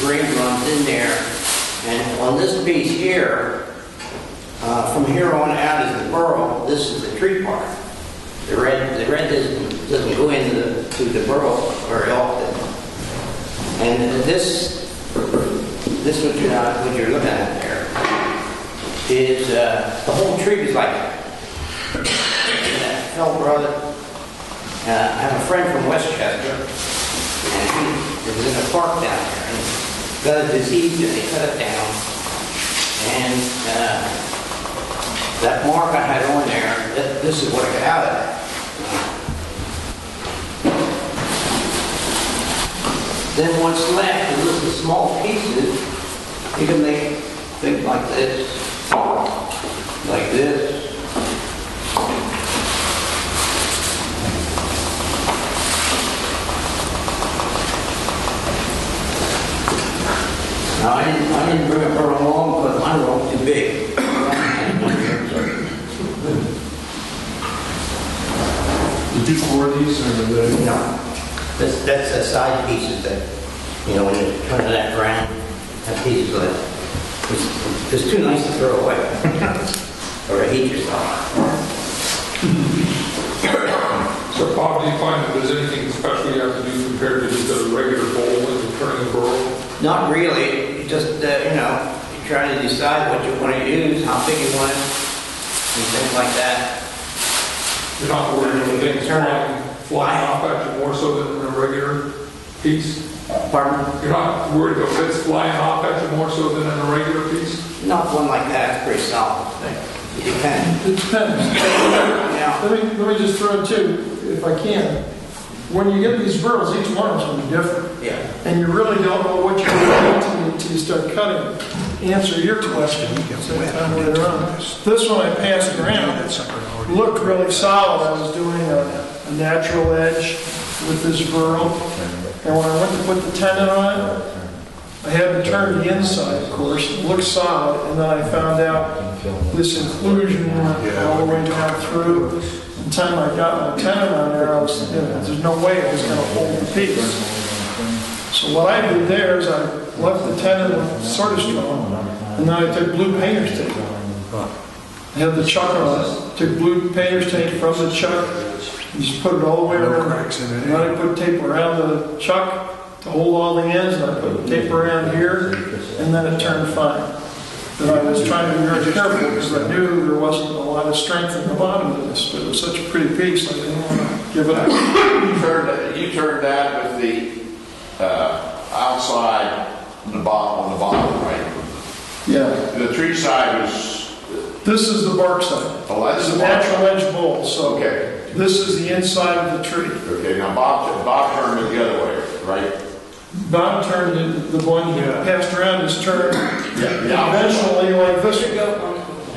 ring runs in there, and on this piece here, from here on out is the burl. This is the tree part. The red doesn't go into the burl very often. And this what you're looking at there is the whole tree is like that. Fellow brother, I have a friend from Westchester, and he was in a park down there, and got a disease, and they cut it down, and that mark I had on there, this is what I got out of it. Then what's left is little small pieces. You can make things like this, like this. Now I didn't bring a burl along because my rope's too big. Did you pour these or were they? No. That's the side pieces that, when you turn that around, that pieces of it. It's too nice to throw away. Or to heat yourself. So Bob, do you find that there's anything special you have to do compared to just a regular bowl when you're turning the burl? Not really. Just, you try to decide what you want to use, how big you want it, and things like that. You're not worried about things flying off at you more so than a regular piece? Pardon? You're not worried about bits flying off at you more so than in a regular piece? Not one like that. It's pretty solid. It depends. It depends. Yeah. Let me just throw it too, if I can. When you get these burls, each one is going to be different. Yeah. And you really don't know what you're going to do until you start cutting. Answer your question sometime later on. This one I passed around looked really solid. I was doing a natural edge with this burl. And when I went to put the tendon on it, I had to turn the inside, of course. It looked solid. And then I found out this inclusion went all the way down through. The time I got my tendon on there, there's no way it was going to hold the piece. So what I did there is I left the tendon sort of strong, and then I took blue painter's tape. I had the chuck on it, took blue painter's tape from the chuck, and just put it all the way around. And then I put tape around the chuck to hold all the ends, and I put tape around here, and then it turned fine. But I was trying to be very careful because I knew there wasn't a lot of strength in the bottom of this, but it was such a pretty piece, I didn't want to give it up. You turned that with the outside on the bottom, right? Yeah. The tree side was... This is the bark side. Oh, that's it's the a natural edge bowl, so okay. This is the inside of the tree. Okay, now Bob turned it the other way, right? Bob turned it, the one he passed around his turn. Yeah. Eventually, like this. You go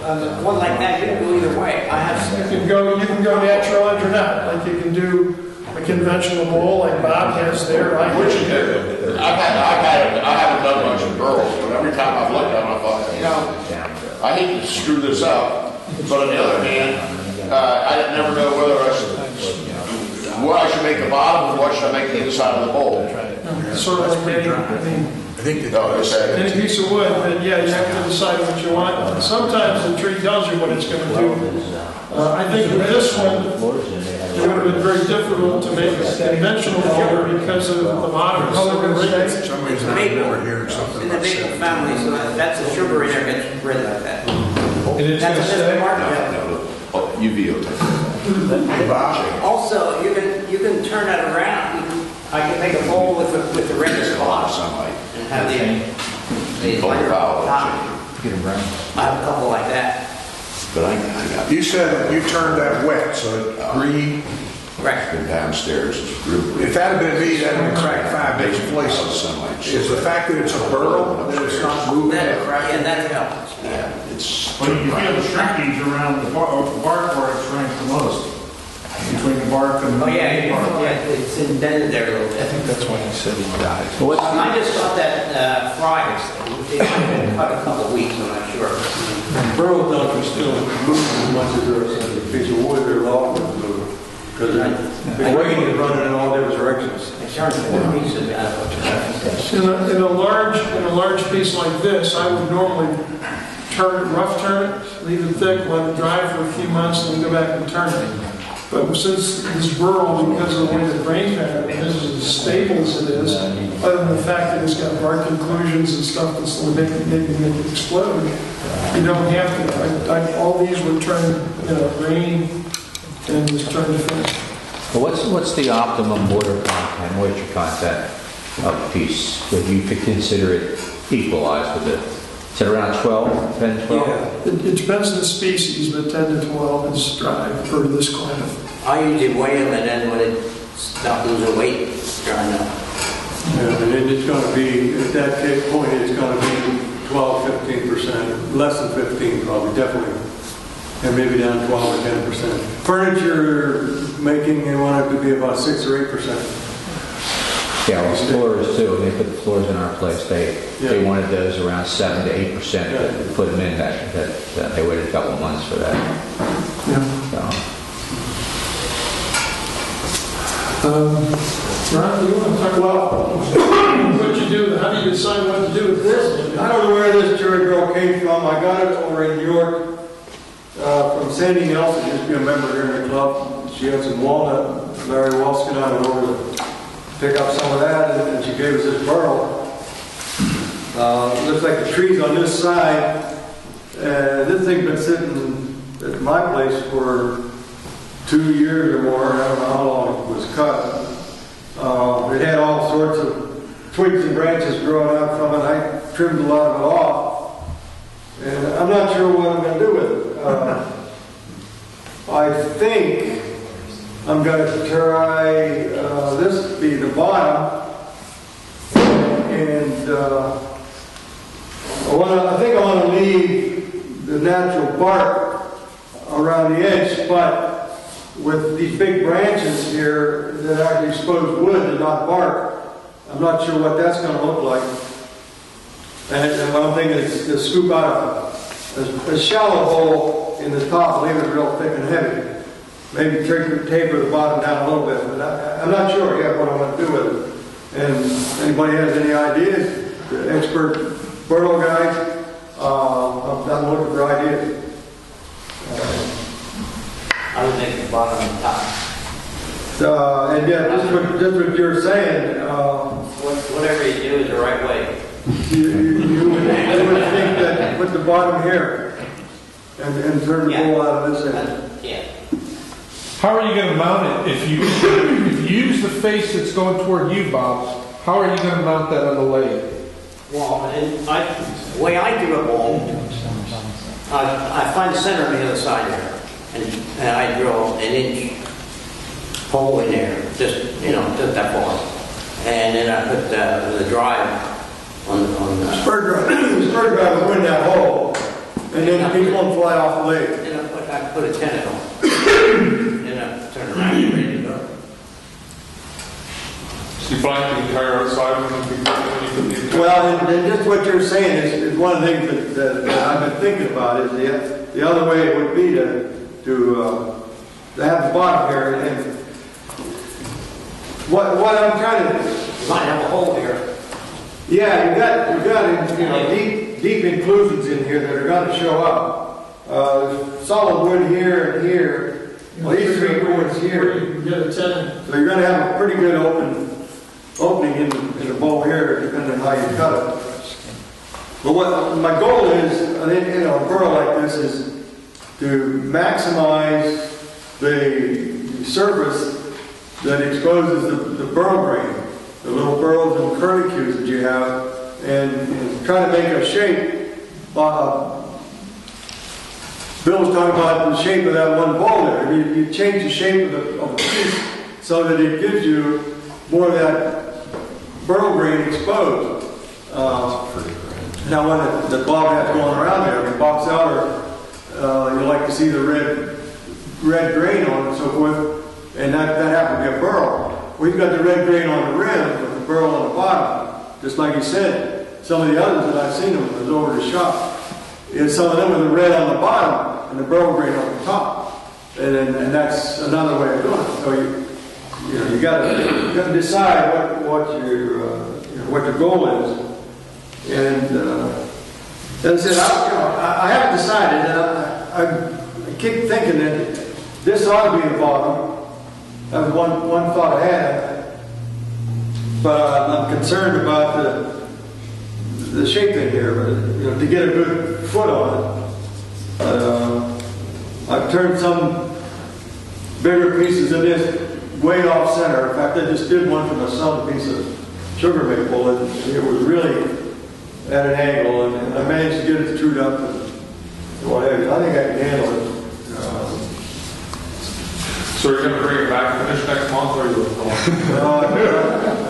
on one like that, you can go either way. You can go natural edge or not. Like you can do a conventional bowl like Bob has there. I haven't done much in burls, but every time I've looked at them, I thought, I hate to screw this up. But on the other hand, I never know what I should make the bottom and what should I make the inside of the bowl. Sort of like any piece of wood, but yeah, you have to decide what you want. Sometimes the tree tells you what it's going to do. I think with this one, it would have been very difficult to make a conventional color because of the bottom color and shape. For some reason I remember hearing something in the about maple safety. family, so that's the sugar in there gets red like that. And it's That's going to a stay? mark. UV will take it. Also, you can turn that around. I can make a bowl with the red spot Sunlight. and have the lighter top. Get them brown. I have a couple like that. But I got You said you turned that wet, so green. Correct. been downstairs. It's real. If that had been me, that would have cracked 5 different places. Sunlight. Is the fact that it's a burl, that it's not moving? That helps. Yeah, it's. Well, you feel the shrinkage around the bark where it shrinks the most. Between the bark and the It's indented there a little bit. I think that's why he said he died. I just got that Friday. It's been cut a couple of weeks, I'm not sure. Burl don't you still move as much as there's a piece of wood or log would move. Because the weight is running in all different directions. It turns 4 pieces out of In a large piece like this, I would normally rough turn it, leave it thick, let it dry for a few months, then go back and turn it. But since this burl, because of the way the grain pattern is as stable as it is, other than the fact that it's got bark inclusions and stuff that's maybe make it explode, you don't have to. All these would turn, grain and just turn to finish. Well, what's the optimum moisture content of a piece? Would you could consider it equalized with it? Is it around 12, 10, 12? Yeah, it depends on the species, but 10 to 12 is dry for this climate. I usually weigh them, and then when it stops losing weight, drying up. Yeah, and then it's going to be, at that point, it's going to be 12, 15%, less than 15 probably, definitely. And maybe down 12 or 10%. Furniture making, you want it to be about 6 or 8%. Yeah, well, floors too. When they put the floors in our place, they wanted those around 7 to 8% to put them in. That they waited a couple of months for that. Yeah. Ron, you want to talk about what you do? How do you decide what to do with this? I don't know where this cherry girl came from. I got it over in New York from Sandy Nelson. She used to be a member here in the club. She had some walnut. Larry Walsh and I went over to pick up some of that, and she gave us this burl. Looks like the trees on this side. This thing's been sitting at my place for 2 years or more. I don't know how long it was cut. It had all sorts of twigs and branches growing out from it. I trimmed a lot of it off. And I'm not sure what I'm going to do with it. I think I'm going to try this to be the bottom. And I think I want to leave the natural bark around the edge, but with these big branches here that actually expose wood and not bark, I'm not sure what that's going to look like. And what I'm thinking is to scoop out a shallow hole in the top, leave it real thick and heavy. Maybe taper the bottom down a little bit, but I'm not sure yet what I want to do with it. And anybody has any ideas? The expert burl guys, I'm looking for ideas. I would make the bottom and top. And yeah, that's what you're saying. Whatever you do is the right way. You would think that put the bottom here and turn the bowl out of this end. Yeah. How are you going to mount it? If you use the face that's going toward you, Bob, how are you going to mount that on the lathe? Well, the way I do it, I find the center on the other side there, and I drill an inch hole in there, just that far, and then I put the drive on the Spur drive will win that hole, and then people won't fly off the lathe. and I put a tenon on, and I turn around and ready to go. So you blank the entire outside when you put the entire... Well, and just what you're saying is one of the things that I've been thinking about is the other way it would be to have the bottom here, and what I'm trying to do. You might have a hole here. Yeah, you got deep inclusions in here that are going to show up. Solid wood here and here. Well, these 3 boards here. You can get a tenon. So you're going to have a pretty good opening in the bowl here, depending on how you cut it. But what my goal is, in a burl like this, is to maximize the surface that exposes the burl grain, the little burls and curlicues that you have, and try to make a shape. Bill was talking about the shape of that one bowl there. You change the shape of the piece so that it gives you more of that burl grain exposed. Now when the bob hat's going around there, if it pops out, or you like to see the red grain on it and so forth, and that happened to be a burl. We've got the red grain on the rim with the burl on the bottom, just like he said. Some of the others that I've seen them was over the shop. Some of them with the red on the bottom and the burl grain on the top, and that's another way of doing it. So you got to decide what what your goal is. And then I said, I haven't decided, and I keep thinking that this ought to be the bottom. That was one thought I had. But I'm concerned about the shape in here, but, to get a good foot on it. I've turned some bigger pieces of this way off center. In fact, I just did one for my son, a piece of sugar maple, and it was really at an angle, and I managed to get it trued up and whatever. I think I can handle it. So you're going to bring it back and finish next month, or you will?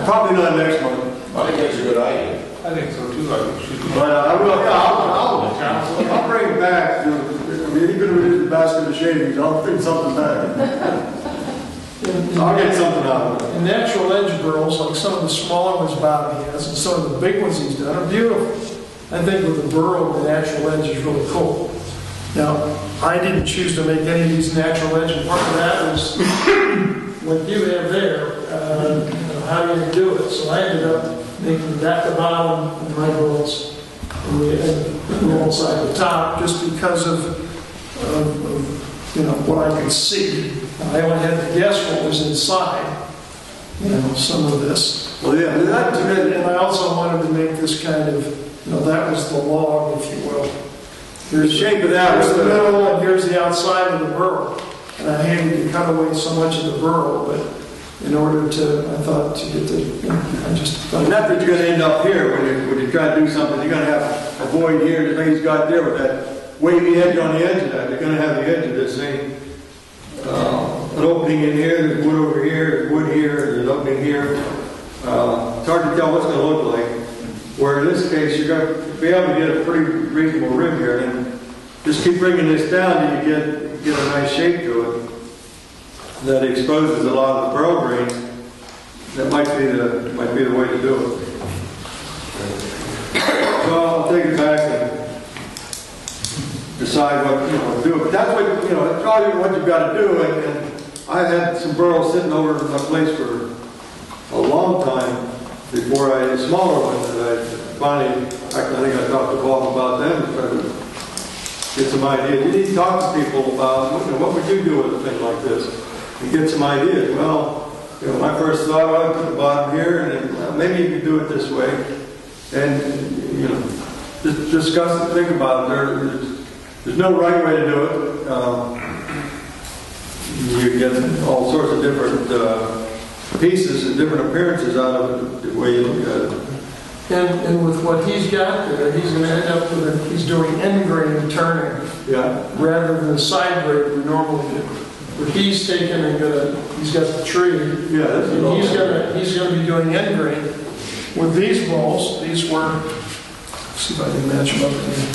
Probably not next month. I think that's a good idea. I think so too. I think we should. But I will, I'll bring it back. Even with the basket of shavings, I'll bring something back. I'll get something out of it. And natural edge burls, like some of the smaller ones Bob has, and some of the big ones he's done, are beautiful. I think with the burl, the natural edge is really cool. Now, I didn't choose to make any of these natural edge, and part of that was what you have there, how do you do it? So I ended up making that the bottom of my burls, and the wall side the top, just because of what I could see. I only had to guess what was inside, some of this. Well, yeah, that's good. And I also wanted to make this kind of, that was the log, if you will. The shape of that Here's was the middle, and here's the outside of the burl. And I hated to cut away so much of the burl, but in order to, I thought to get the, I just thought. Not that you're going to end up here when you try to do something. You're going to have a void here that he's got there with that wavy edge on the edge of that. You're going to have the edge of this thing. An opening in here, there's wood over here, there's wood here, there's an opening here. It's hard to tell what's going to look like. Where in this case, you're going to be able to get a pretty reasonable rim here, and just keep bringing this down and you get a nice shape to it that exposes a lot of the burl grain. That might be the way to do it. So I'll take it back and decide what to do. But that's what that's probably what you've got to do. And I had some burls sitting over in my place for a long time before I had a smaller one that I finally. I think I talked to Bob about them, trying to get some ideas. You need to talk to people about what would you do with a thing like this, and get some ideas. Well, my first thought, I put the bottom here, and then, maybe you could do it this way, and just discuss it, think about it. There's no right way to do it. You get all sorts of different pieces and different appearances out of it, the way you look at it. And with what he's got there, he's going to end up with he's doing end grain turning, rather than side grain we normally do. But he's taken and he's got the tree, and he's going to be doing end grain with these rolls. These were, let's see if I can match them up again.